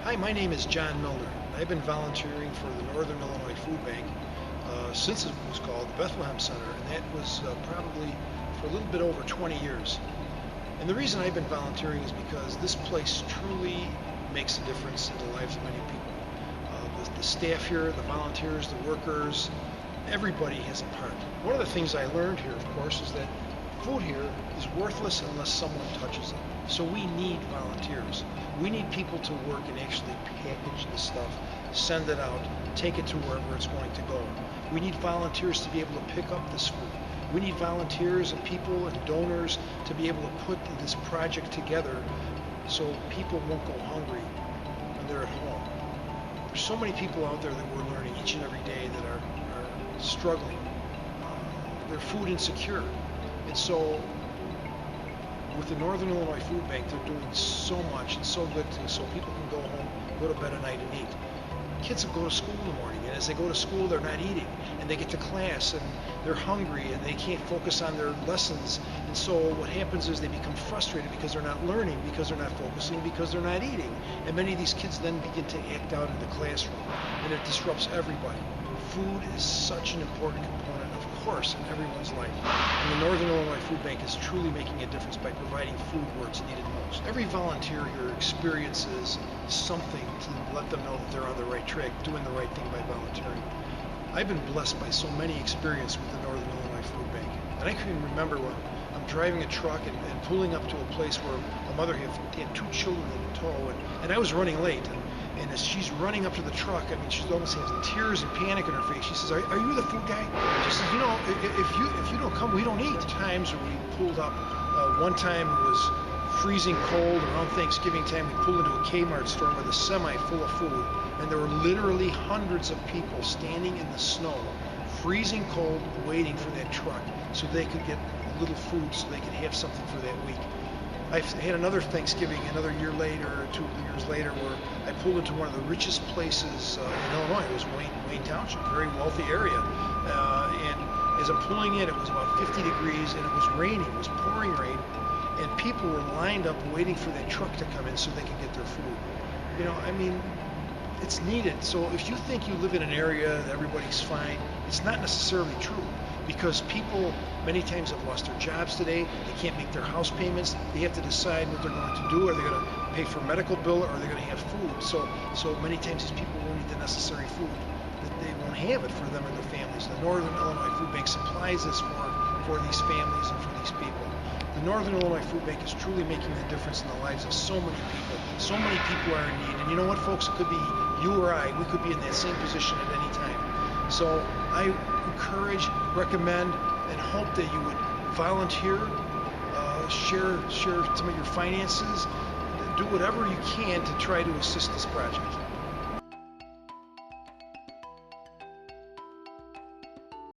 Hi, my name is John Millner. I've been volunteering for the Northern Illinois Food Bank since it was called the Bethlehem Center, and that was probably for a little bit over 20 years. And the reason I've been volunteering is because this place truly makes a difference in the lives of many people. The staff here, the volunteers, the workers, everybody has a part. One of the things I learned here, of course, is that food here is worthless unless someone touches it. So we need volunteers. We need people to work and actually package the stuff, send it out, take it to wherever it's going to go. We need volunteers to be able to pick up this food. We need volunteers and people and donors to be able to put this project together so people won't go hungry when they're at home. There's so many people out there that we're learning each and every day that are struggling. They're food insecure. And so with the Northern Illinois Food Bank, they're doing so much and so good things so people can go home, go to bed at night and eat. Kids will go to school in the morning, and as they go to school, they're not eating, and they get to class, and they're hungry, and they can't focus on their lessons. And so what happens is they become frustrated because they're not learning, because they're not focusing, because they're not eating. And many of these kids then begin to act out in the classroom, and it disrupts everybody. Food is such an important component, of course, in everyone's life. And the Northern Illinois Food Bank is truly making a difference by providing food where it's needed most. Every volunteer here experiences something to let them know that they're on the right track, doing the right thing by volunteering. I've been blessed by so many experiences with the Northern Illinois Food Bank. And I can remember when I'm driving a truck and pulling up to a place where a mother had two children in tow, and I was running late. And as she's running up to the truck, I mean, she almost has tears and panic in her face. She says, are you the food guy? She says, you know, if you don't come, we don't eat. Times when we pulled up, one time it was freezing cold. Around Thanksgiving time, we pulled into a Kmart store with a semi full of food. And there were literally hundreds of people standing in the snow, freezing cold, waiting for that truck so they could get a little food, so they could have something for that week. I had another Thanksgiving another year later, or 2 years later, where I pulled into one of the richest places in Illinois. It was Wayne Township, a very wealthy area. And as I'm pulling in, it was about 50 degrees, and it was raining. It was pouring rain, and people were lined up waiting for that truck to come in so they could get their food. You know, I mean, it's needed. So if you think you live in an area that everybody's fine, it's not necessarily true, because people many times have lost their jobs today. They can't make their house payments. They have to decide what they're going to do. Are they going to pay for a medical bill, or are they going to have food? So many times these people won't eat the necessary food. That they won't have it for them and their families. The Northern Illinois Food Bank supplies this for these families and for these people. The Northern Illinois Food Bank is truly making a difference in the lives of so many people. So many people are in need. And you know what, folks? It could be you or I. We could be in that same position at any time. So I encourage, recommend, and hope that you would volunteer, share some of your finances, do whatever you can to try to assist this project.